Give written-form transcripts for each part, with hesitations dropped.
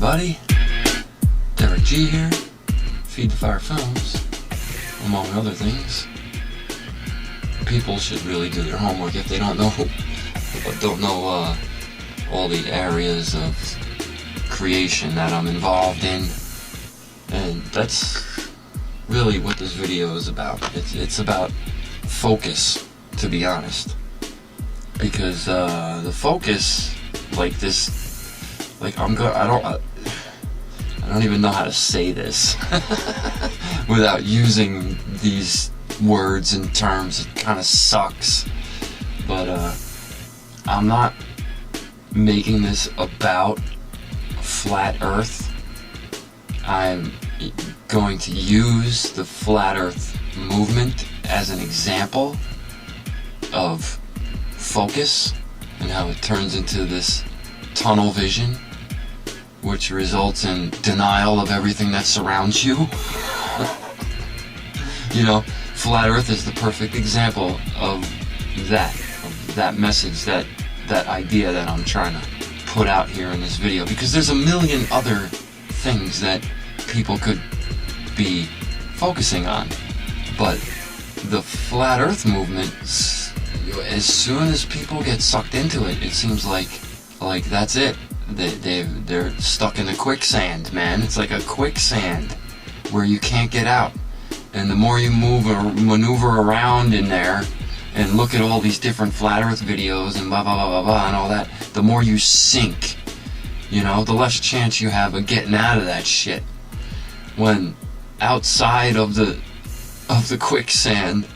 everybody, Derek G here, Feed the Fire Films, among other things. People should really do their homework if they don't know all the areas of creation that I'm involved in, and that's really what this video is about. It's about focus, to be honest, because the focus, I don't even know how to say this without using these words and terms. It kind of sucks, but I'm not making this about flat Earth. I'm going to use the flat Earth movement as an example of focus and how it turns into this tunnel vision, which results in denial of everything that surrounds you. You know, flat Earth is the perfect example of that message, that idea that I'm trying to put out here in this video, because there's a million other things that people could be focusing on, but the flat Earth movement, as soon as people get sucked into it, it seems like that's it. They're stuck in the quicksand, man. It's like a quicksand where you can't get out. And the more you move or maneuver around in there and look at all these different flat Earth videos and blah blah blah blah blah and all that, the more you sink. You know, the less chance you have of getting out of that shit. When outside of the quicksand,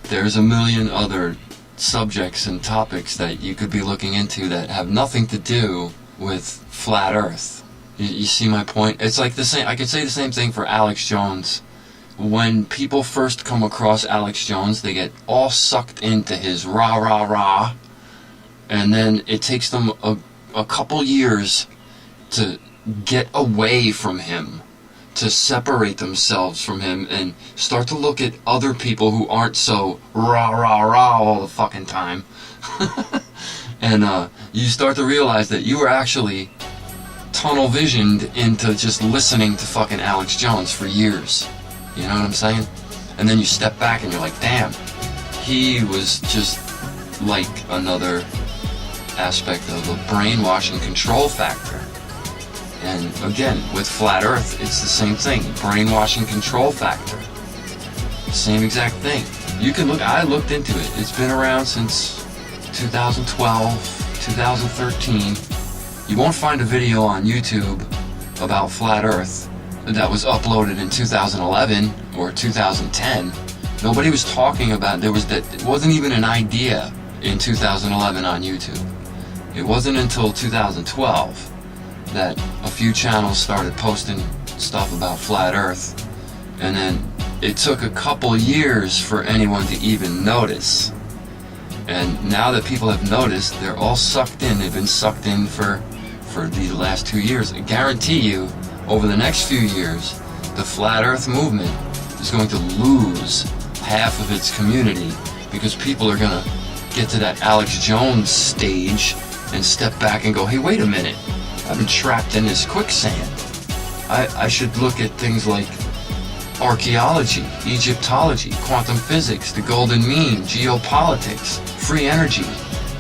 there's a million other subjects and topics that you could be looking into that have nothing to do with flat Earth. You see my point? It's like the same. I could say the same thing for Alex Jones. When people first come across Alex Jones, they get all sucked into his rah rah rah, and then it takes them a couple years to get away from him, to separate themselves from him and start to look at other people who aren't so rah rah rah all the fucking time. And you start to realize that you were actually tunnel visioned into just listening to fucking Alex Jones for years. You know what I'm saying? And then you step back and you're like, damn, he was just like another aspect of a brainwashing control factor. And again, with flat Earth, it's the same thing. Brainwashing control factor. Same exact thing. You can look, I looked into it. It's been around since 2012, 2013. You won't find a video on YouTube about flat Earth that was uploaded in 2011 or 2010. Nobody was talking about, it wasn't even an idea in 2011 on YouTube. It wasn't until 2012 that a few channels started posting stuff about flat Earth, and then it took a couple years for anyone to even notice. And now that people have noticed, they're all sucked in. They've been sucked in for these last 2 years. I guarantee you, over the next few years, the flat Earth movement is going to lose half of its community, because people are going to get to that Alex Jones stage and step back and go, hey, wait a minute, I've been trapped in this quicksand. I should look at things like archaeology, Egyptology, quantum physics, the golden mean, geopolitics, free energy,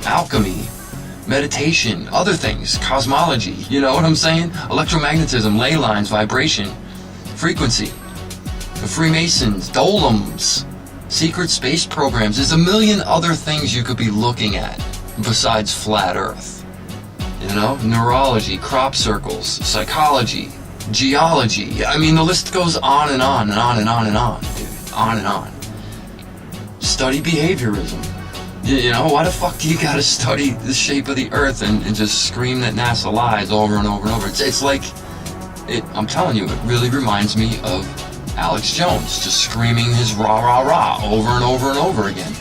alchemy, meditation, other things, cosmology, you know what I'm saying? Electromagnetism, ley lines, vibration, frequency, the Freemasons, dolems, secret space programs. There's a million other things you could be looking at besides flat Earth. You know, neurology, crop circles, psychology, geology. I mean, the list goes on and on and on and on and on, dude. On and on. Study behaviorism. You know, why the fuck do you gotta study the shape of the Earth and just scream that NASA lies over and over and over? It's like, I'm telling you, it really reminds me of Alex Jones, just screaming his rah rah rah over and over and over again.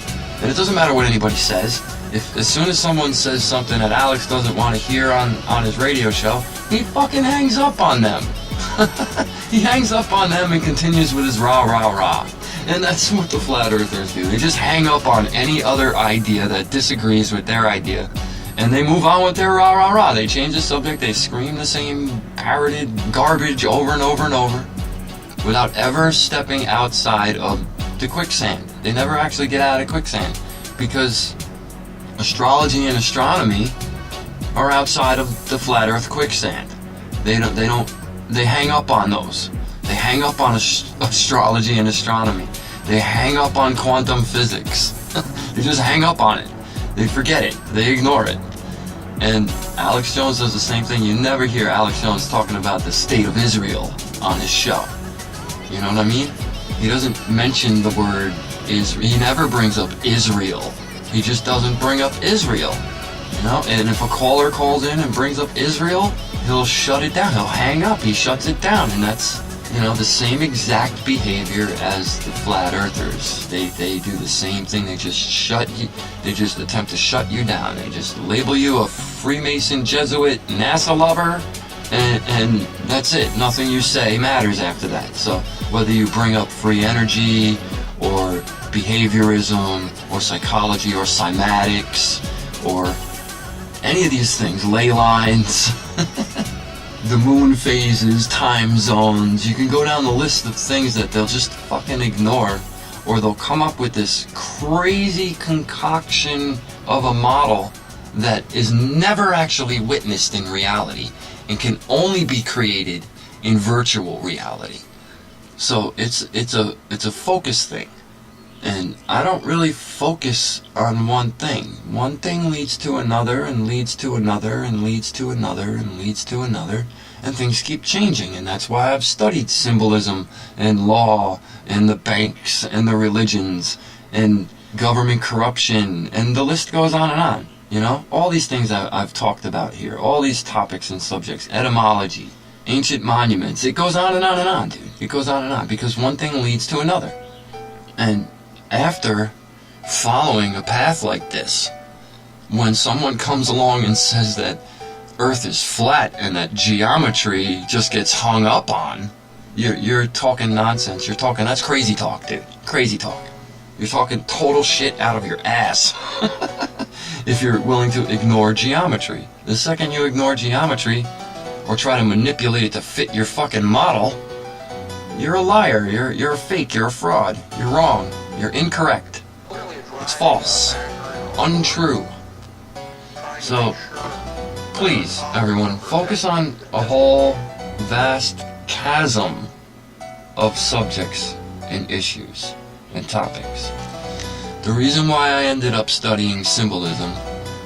And it doesn't matter what anybody says. As soon as someone says something that Alex doesn't want to hear on his radio show, he fucking hangs up on them. He hangs up on them and continues with his rah rah rah. And that's what the flat earthers do. They just hang up on any other idea that disagrees with their idea And they move on with their rah rah rah. They change the subject, they scream the same parroted garbage over and over and over without ever stepping outside of the quicksand. They never actually get out of quicksand because astrology and astronomy are outside of the flat earth quicksand. They hang up on those. They hang up on astrology and astronomy. They hang up on quantum physics. They just hang up on it. They forget it. They ignore it. And Alex Jones does the same thing. You never hear Alex Jones talking about the state of Israel on his show. You know what I mean? He doesn't mention the word Israel. He never brings up Israel. He just doesn't bring up Israel. You know? And if a caller calls in and brings up Israel, he'll shut it down. He'll hang up. He shuts it down. And that's, you know, the same exact behavior as the flat earthers. They do the same thing. They just shut you. They just attempt to shut you down. They just label you a Freemason, Jesuit, NASA lover, and that's it. Nothing you say matters after that. So whether you bring up free energy or behaviorism or psychology or cymatics or any of these things, ley lines, the moon phases, time zones, you can go down the list of things that they'll just fucking ignore, or they'll come up with this crazy concoction of a model that is never actually witnessed in reality and can only be created in virtual reality. So it's a focus thing. And I don't really focus on one thing. One thing leads to another and leads to another and leads to another and leads to another, and things keep changing. And that's why I've studied symbolism and law and the banks and the religions and government corruption, and the list goes on and on. You know, all these things I've talked about here, all these topics and subjects, etymology, ancient monuments, it goes on and on and on, dude. It goes on and on because one thing leads to another. And after following a path like this, when someone comes along and says that Earth is flat and that geometry just gets hung up on, you're talking nonsense. You're talking, that's crazy talk, dude. Crazy talk. You're talking total shit out of your ass if you're willing to ignore geometry. The second you ignore geometry or try to manipulate it to fit your fucking model, you're a liar. You're a fake. You're a fraud. You're wrong. You're incorrect. It's false. Untrue. So, please, everyone, focus on a whole vast chasm of subjects and issues and topics. The reason why I ended up studying symbolism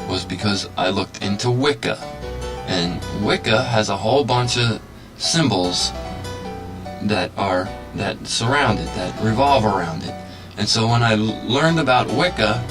was because I looked into Wicca. And Wicca has a whole bunch of symbols that surround it, that revolve around it. And so when I learned about Wicca,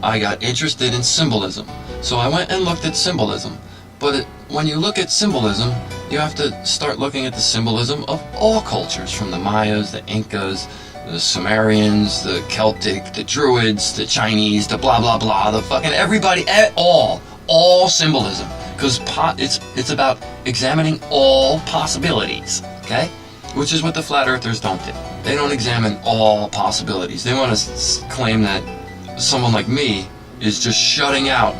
I got interested in symbolism. So I went and looked at symbolism. But when you look at symbolism, you have to start looking at the symbolism of all cultures, from the Mayas, the Incas, the Sumerians, the Celtic, the Druids, the Chinese, the blah blah blah, the fucking everybody, all symbolism. Because it's about examining all possibilities, okay? Which is what the flat earthers don't do. They don't examine all possibilities. They want to claim that someone like me is just shutting out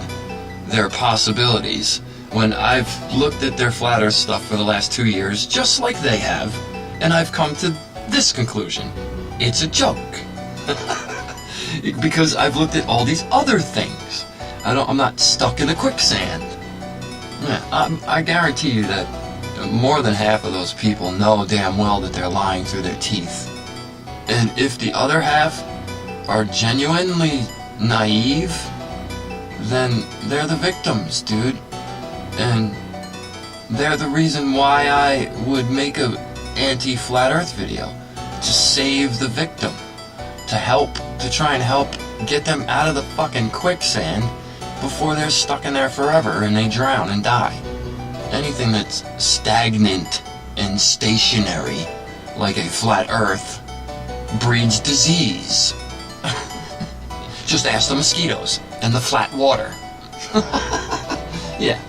their possibilities, when I've looked at their flat earth stuff for the last 2 years, just like they have, and I've come to this conclusion. It's a joke. Because I've looked at all these other things. I'm not stuck in the quicksand. Yeah, I guarantee you that more than half of those people know damn well that they're lying through their teeth. And if the other half are genuinely naive, then they're the victims, dude. And they're the reason why I would make a anti-flat earth video. To save the victim. To try and help get them out of the fucking quicksand before they're stuck in there forever and they drown and die. Anything that's stagnant and stationary, like a flat earth, breeds disease. Just ask the mosquitoes and the flat water. Yeah.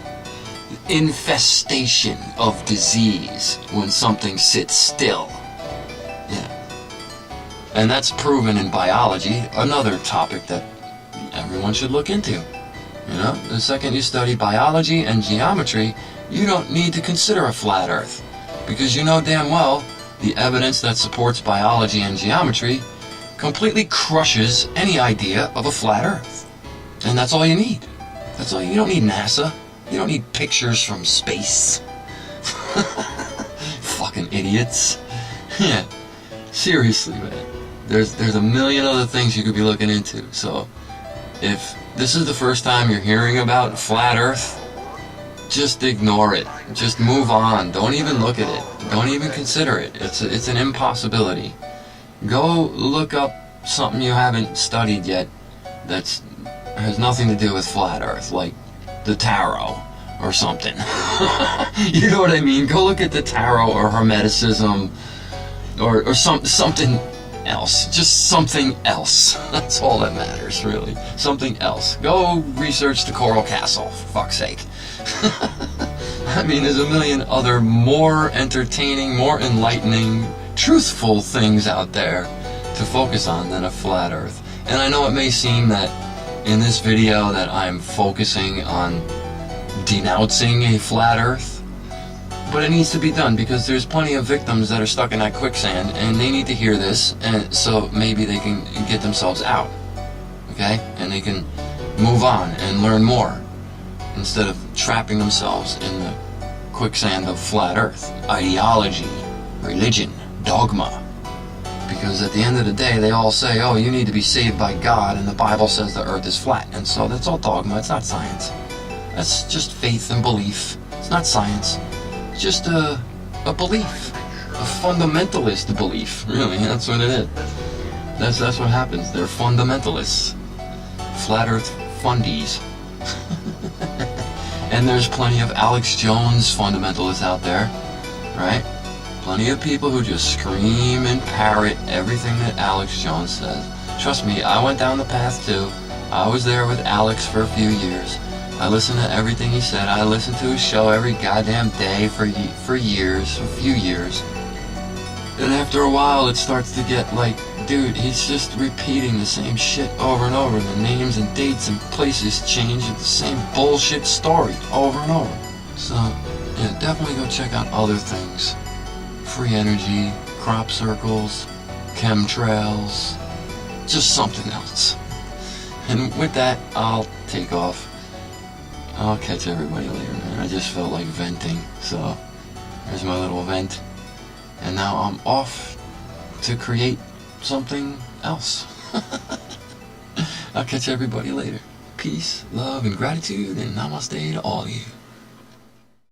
Infestation of disease when something sits still. Yeah. And that's proven in biology, another topic that everyone should look into. You know, the second you study biology and geometry, you don't need to consider a flat earth, because you know damn well the evidence that supports biology and geometry completely crushes any idea of a flat earth. And that's all you need. That's all. You don't need NASA. You don't need pictures from space. Fucking idiots. Yeah. Seriously, man. There's a million other things you could be looking into. So, if this is the first time you're hearing about flat earth, just ignore it. Just move on. Don't even look at it. Don't even consider it. It's an impossibility. Go look up something you haven't studied yet that has nothing to do with flat earth, like the tarot or something. You know what I mean? Go look at the tarot or Hermeticism or something else. Just something else. That's all that matters, really. Something else. Go research the Coral Castle, for fuck's sake. I mean, there's a million other more entertaining, more enlightening, truthful things out there to focus on than a flat earth. And I know it may seem that in this video that I'm focusing on denouncing a flat earth, but it needs to be done because there's plenty of victims that are stuck in that quicksand and they need to hear this, and so maybe they can get themselves out, okay? And they can move on and learn more instead of trapping themselves in the quicksand of flat earth ideology, religion, dogma. Because at the end of the day, they all say, oh, you need to be saved by God, and the Bible says the earth is flat. And so that's all dogma. It's not science. That's just faith and belief. It's not science. It's just a belief. A fundamentalist belief, really. That's what it is. That's what happens. They're fundamentalists. Flat earth fundies. And there's plenty of Alex Jones fundamentalists out there, right? Plenty of people who just scream and parrot everything that Alex Jones says. Trust me, I went down the path too. I was there with Alex for a few years. I listened to everything he said. I listened to his show every goddamn day for years, a few years. And after a while, it starts to get like, dude, he's just repeating the same shit over and over. The names and dates and places change. It's the same bullshit story over and over. So, yeah, definitely go check out other things. Free energy, crop circles, chemtrails, just something else. And with that, I'll take off. I'll catch everybody later, man. I just felt like venting, so there's my little vent. And now I'm off to create something else. I'll catch everybody later. Peace, love, and gratitude, and namaste to all of you.